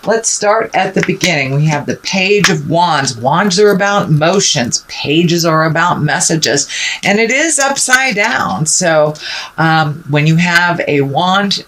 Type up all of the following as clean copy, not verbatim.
let's start at the beginning. We have the Page of Wands. Wands are about emotions. Pages are about messages. And it is upside down. So when you have a wand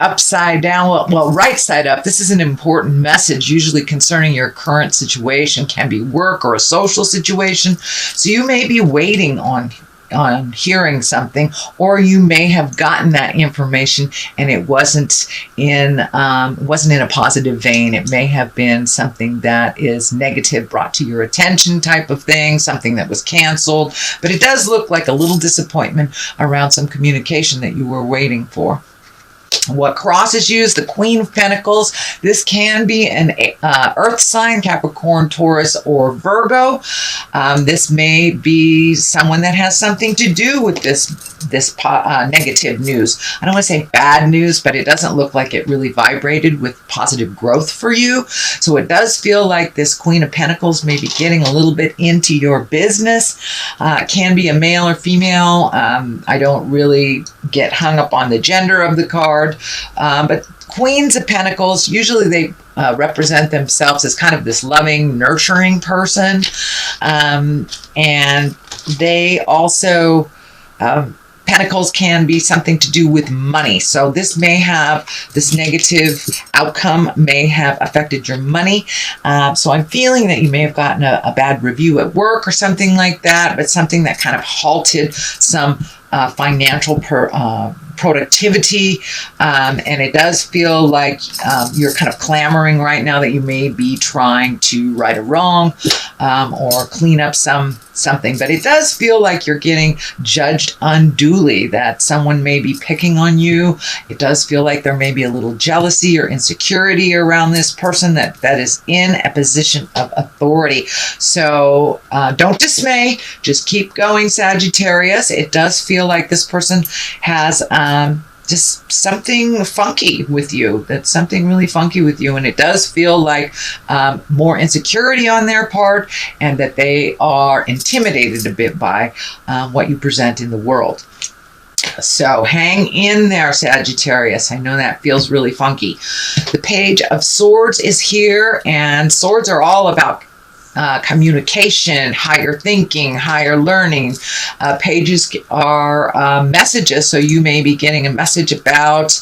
upside down, well, right side up, this is an important message, usually concerning your current situation. Can be work or a social situation. So you may be waiting on hearing something, or you may have gotten that information and it wasn't in a positive vein. It may have been something that is negative, brought to your attention type of thing, something that was canceled, but it does look like a little disappointment around some communication that you were waiting for. What crosses you is the Queen of Pentacles. This can be an earth sign, Capricorn, Taurus, or Virgo. This may be someone that has something to do with this negative news. I don't want to say bad news, but it doesn't look like it really vibrated with positive growth for you. So it does feel like this Queen of Pentacles may be getting a little bit into your business. It can be a male or female. I don't really get hung up on the gender of the card. But Queens of Pentacles, usually they represent themselves as kind of this loving, nurturing person. And they also, Pentacles can be something to do with money. So this negative outcome may have affected your money. So I'm feeling that you may have gotten a bad review at work or something like that, but something that kind of halted some financial productivity, and it does feel like you're kind of clamoring right now that you may be trying to right a wrong or clean up something, but it does feel like you're getting judged unduly, that someone may be picking on you. It does feel like there may be a little jealousy or insecurity around this person that is in a position of authority. So don't dismay, just keep going, Sagittarius. It does feel like this person has just something funky with you. That's something really funky with you. And it does feel like more insecurity on their part, and that they are intimidated a bit by what you present in the world. So hang in there, Sagittarius. I know that feels really funky. The Page of Swords is here, and swords are all about communication, higher thinking, higher learning. Pages are messages, so you may be getting a message about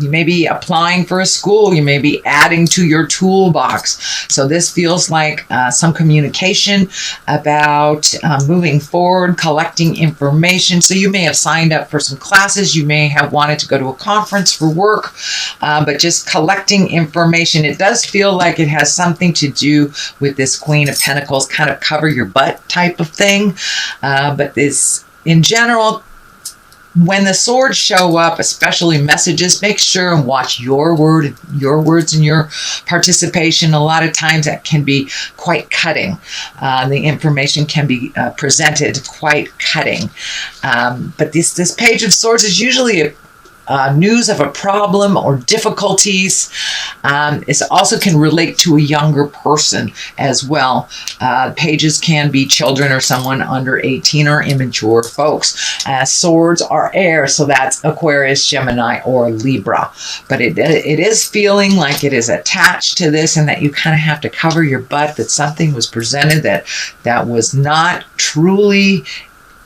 you may be applying for a school. You may be adding to your toolbox. So this feels like some communication about moving forward, collecting information. So you may have signed up for some classes. You may have wanted to go to a conference for work, but just collecting information. It does feel like it has something to do with this Queen of Pentacles, kind of cover your butt type of thing. But this, in general, when the swords show up, especially messages, make sure and watch your words and your participation. A lot of times that can be quite cutting. The information can be presented quite cutting. But this Page of Swords is usually news of a problem or difficulties. It also can relate to a younger person as well. Pages can be children or someone under 18 or immature folks. Swords are air, so that's Aquarius, Gemini, or Libra. But it is feeling like it is attached to this, and that you kind of have to cover your butt, that something was presented that was not truly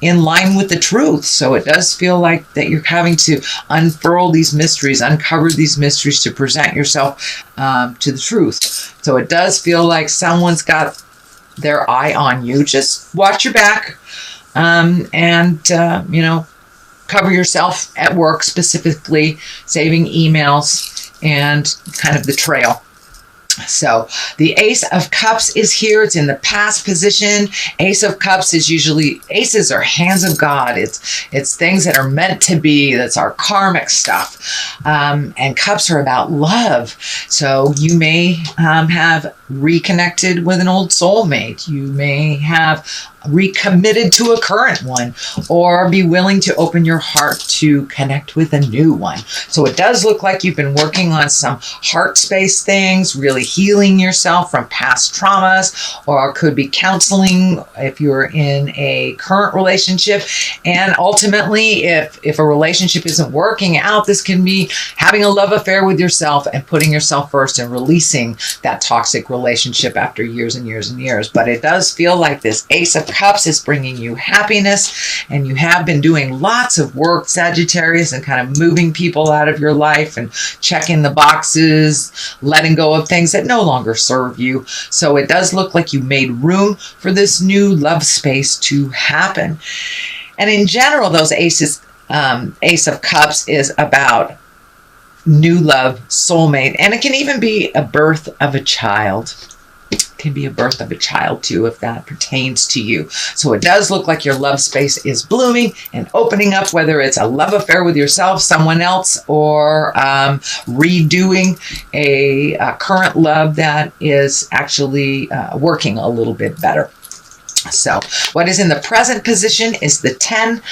in line with the truth. So it does feel like that you're having to unfurl these mysteries, uncover these mysteries to present yourself to the truth. So it does feel like someone's got their eye on you. Just watch your back and cover yourself at work, specifically saving emails and kind of the trail. So the Ace of Cups is here. It's in the past position. Ace of Cups is usually, aces are hands of God. It's things that are meant to be. That's our karmic stuff. And cups are about love. So you may have reconnected with an old soulmate. You may have recommitted to a current one, or be willing to open your heart to connect with a new one. So it does look like you've been working on some heart space things, really healing yourself from past traumas, or could be counseling if you're in a current relationship. And ultimately, if a relationship isn't working out, this can be having a love affair with yourself and putting yourself first and releasing that toxic relationship after years and years and years. But it does feel like this Ace of Cups is bringing you happiness, and you have been doing lots of work, Sagittarius, and kind of moving people out of your life and checking the boxes, letting go of things that no longer serve you. So it does look like you made room for this new love space to happen. And in general, those Ace of Cups is about new love, soulmate, and it can even be a birth of a child. Can be a birth of a child too, if that pertains to you. So it does look like your love space is blooming and opening up, whether it's a love affair with yourself, someone else, or redoing a current love that is actually working a little bit better. So what is in the present position is the 10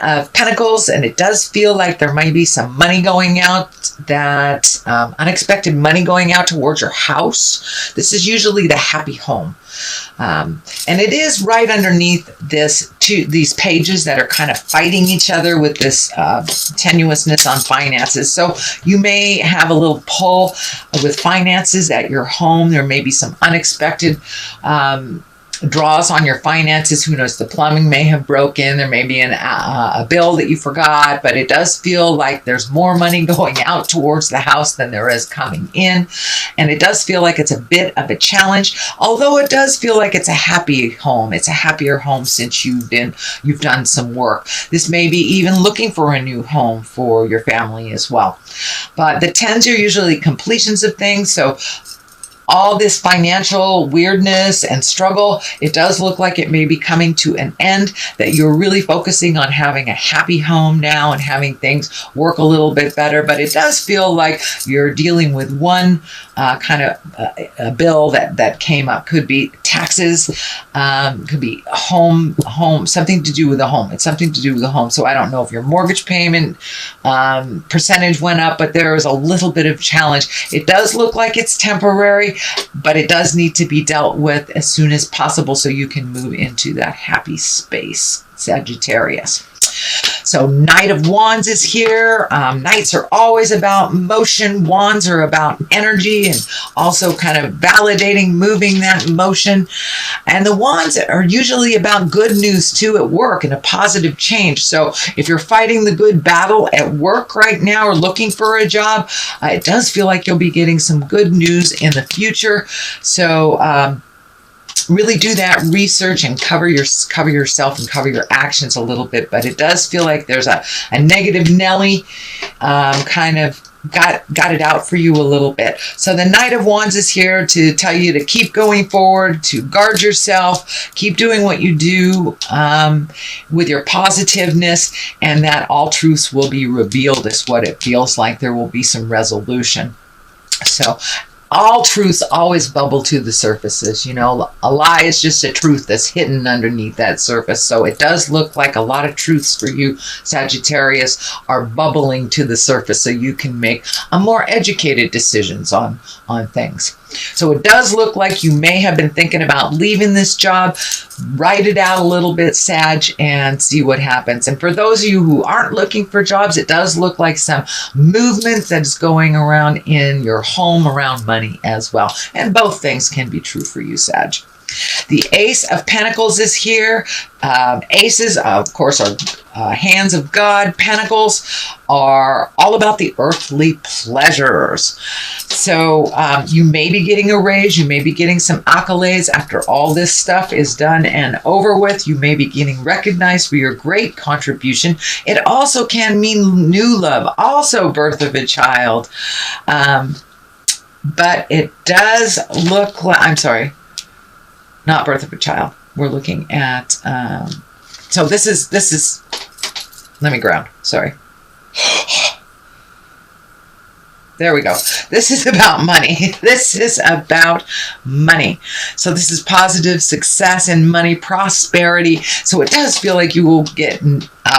of Pentacles, and it does feel like there might be some money going out, that unexpected money going out towards your house. This is usually the happy home. And it is right underneath these pages that are kind of fighting each other with this tenuousness on finances. So you may have a little pull with finances at your home. There may be some unexpected draws on your finances. Who knows? The plumbing may have broken. There may be a bill that you forgot, but it does feel like there's more money going out towards the house than there is coming in. And it does feel like it's a bit of a challenge, although it does feel like it's a happy home. It's a happier home since you've done some work. This may be even looking for a new home for your family as well. But the 10s are usually completions of things. So all this financial weirdness and struggle, it does look like it may be coming to an end, that you're really focusing on having a happy home now and having things work a little bit better. But it does feel like you're dealing with one kind of a bill that came up. Could be taxes, could be home, something to do with the home. It's something to do with the home. So I don't know if your mortgage payment percentage went up, but there is a little bit of challenge. It does look like it's temporary, but it does need to be dealt with as soon as possible so you can move into that happy space, Sagittarius. So Knight of Wands is here. Knights are always about motion. Wands are about energy and also kind of validating, moving that motion. And the Wands are usually about good news too at work and a positive change. So if you're fighting the good battle at work right now or looking for a job, it does feel like you'll be getting some good news in the future. So really do that research and cover yourself and cover your actions a little bit. But it does feel like there's a negative Nelly kind of got it out for you a little bit. So the Knight of Wands is here to tell you to keep going forward, to guard yourself, keep doing what you do with your positiveness, and that all truths will be revealed is what it feels like. There will be some resolution. So all truths always bubble to the surfaces. You know, a lie is just a truth that's hidden underneath that surface. So it does look like a lot of truths for you, Sagittarius, are bubbling to the surface so you can make a more educated decisions on things. So it does look like you may have been thinking about leaving this job. Write it out a little bit, Sag, and see what happens. And for those of you who aren't looking for jobs, it does look like some movement that is going around in your home around money as well. And both things can be true for you, Sag. The Ace of Pentacles is here. Aces, of course, are hands of God. Pentacles are all about the earthly pleasures. So you may be getting a raise. You may be getting some accolades after all this stuff is done and over with. You may be getting recognized for your great contribution. It also can mean new love, also birth of a child. But it does look like, I'm sorry, not birth of a child. We're looking at, so this is, let me ground, sorry. There we go. This is about money. This is about money. So this is positive success and money, prosperity. So it does feel like you will get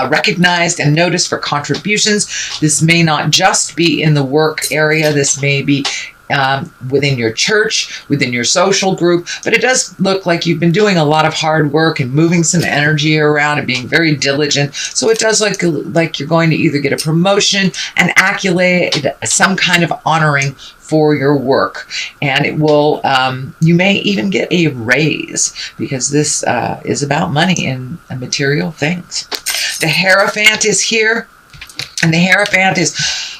recognized and noticed for contributions. This may not just be in the work area. This may be within your church, within your social group, but it does look like you've been doing a lot of hard work and moving some energy around and being very diligent. So it does look like you're going to either get a promotion, an accolade, some kind of honoring for your work, and it will you may even get a raise, because this is about money and material things. The Hierophant is here, and the Hierophant is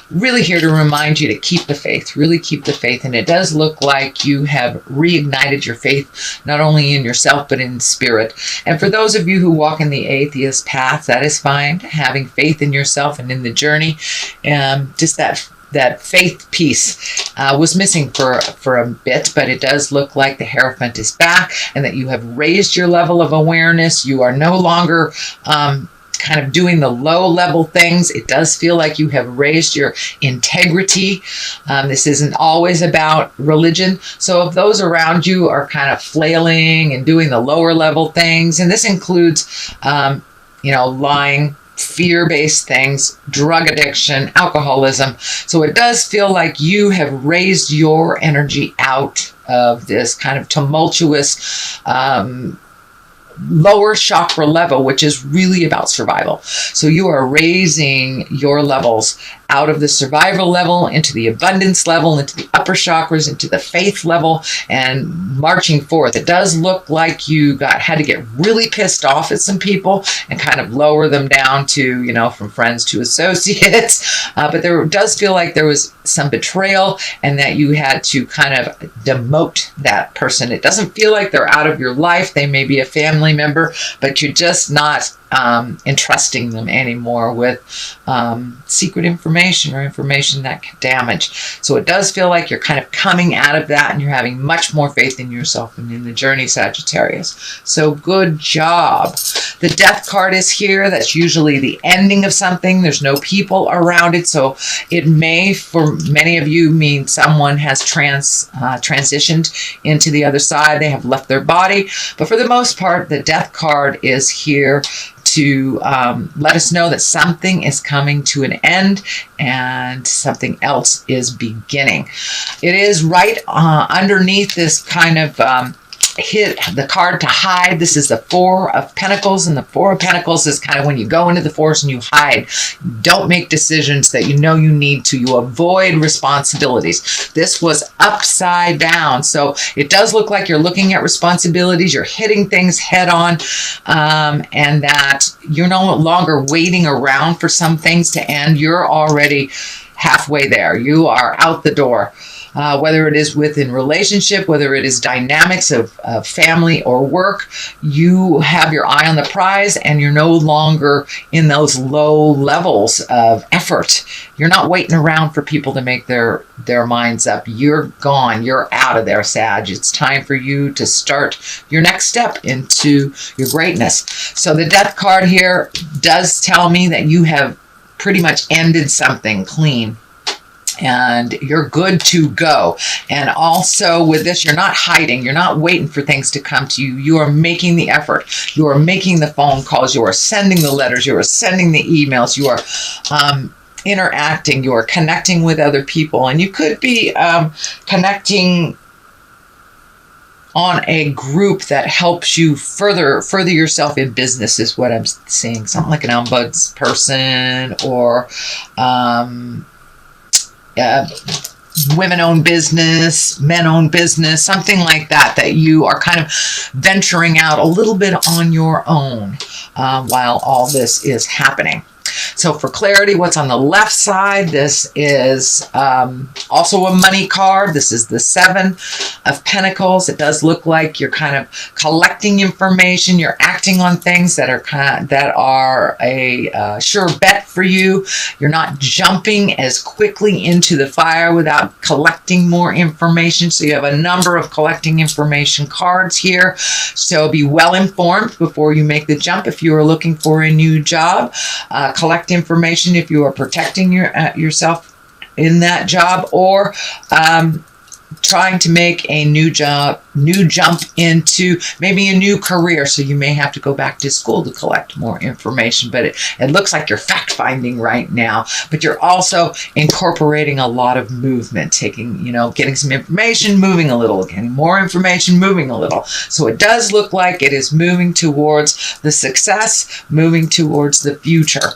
really here to remind you to keep the faith, really keep the faith. And it does look like you have reignited your faith, not only in yourself, but in spirit. And for those of you who walk in the atheist path, that is fine. Having faith in yourself and in the journey, just that faith piece was missing for a bit, but it does look like the Hierophant is back, and that you have raised your level of awareness. You are no longer kind of doing the low level things. It does feel like you have raised your integrity. This isn't always about religion. So if those around you are kind of flailing and doing the lower level things, and this includes, lying, fear-based things, drug addiction, alcoholism. So it does feel like you have raised your energy out of this kind of tumultuous, lower chakra level, which is really about survival. So you are raising your levels out of the survival level into the abundance level, into the upper chakras, into the faith level, and marching forth. It does look like you had to get really pissed off at some people and kind of lower them down to, from friends to associates. But there does feel like there was some betrayal, and that you had to kind of demote that person. It doesn't feel like they're out of your life. They may be a family member, but you're just not entrusting them anymore with secret information or information that can damage. So it does feel like you're kind of coming out of that, and you're having much more faith in yourself and in the journey, Sagittarius. So good job. The Death card is here. That's usually the ending of something. There's no people around it. So it may, for many of you, mean someone has transitioned into the other side. They have left their body. But for the most part, the Death card is here to let us know that something is coming to an end and something else is beginning. It is right underneath this kind of hit the card to hide. This is the Four of Pentacles, and the Four of Pentacles is kind of when you go into the forest and you hide. Don't make decisions that you know you need to. You avoid responsibilities. This was upside down. So it does look like you're looking at responsibilities. You're hitting things head on, and that you're no longer waiting around for some things to end. You're already halfway there. You are out the door. Whether it is within relationship, whether it is dynamics of family or work, you have your eye on the prize, and you're no longer in those low levels of effort. You're not waiting around for people to make their minds up. You're gone. You're out of there, Sag. It's time for you to start your next step into your greatness. So the Death card here does tell me that you have pretty much ended something clean, and you're good to go. And also with this, you're not hiding. You're not waiting for things to come to you. You are making the effort. You are making the phone calls. You are sending the letters. You are sending the emails. You are interacting. You are connecting with other people. And you could be connecting on a group that helps you further yourself in business, is what I'm seeing. Something like an ombudsperson, or women-owned business, men-owned business, something like that, that you are kind of venturing out a little bit on your own while all this is happening. So for clarity, what's on the left side, this is also a money card. This is the Seven of Pentacles. It does look like you're kind of collecting information. You're acting on things that are a sure bet for you. You're not jumping as quickly into the fire without collecting more information. So you have a number of collecting information cards here. So be well informed before you make the jump if you are looking for a new job. Collect information if you are protecting yourself in that job, or trying to make a new jump into maybe a new career. So you may have to go back to school to collect more information, but it looks like you're fact finding right now, but you're also incorporating a lot of movement, getting some information, moving a little, getting more information, moving a little. So it does look like it is moving towards the success, moving towards the future.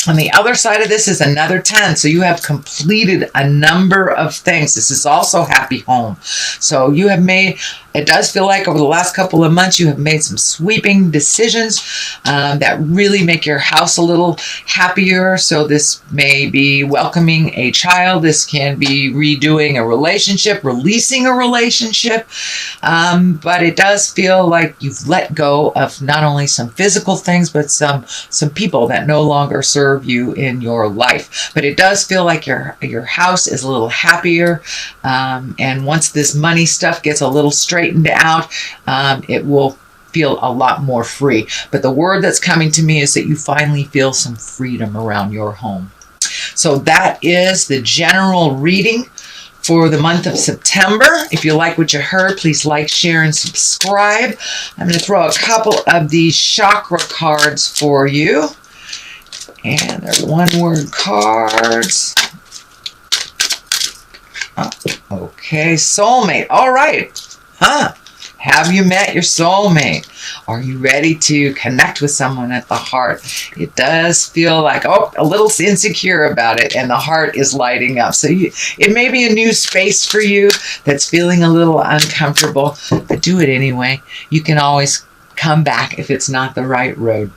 On the other side of this is another 10. So you have completed a number of things. This is also happy home. So you have made, it does feel like over the last couple of months, you have made some sweeping decisions that really make your house a little happier. So this may be welcoming a child. This can be redoing a relationship, releasing a relationship. But it does feel like you've let go of not only some physical things, but some people that no longer serve you in your life. But it does feel like your house is a little happier, and once this money stuff gets a little straightened out, it will feel a lot more free. But the word that's coming to me is that you finally feel some freedom around your home. So that is the general reading for the month of September. If you like what you heard, please like, share, and subscribe. I'm going to throw a couple of these chakra cards for you. And they're one-word cards. Oh, okay, soulmate. All right. Have you met your soulmate? Are you ready to connect with someone at the heart? It does feel like, a little insecure about it, and the heart is lighting up. So it may be a new space for you that's feeling a little uncomfortable, but do it anyway. You can always come back if it's not the right road.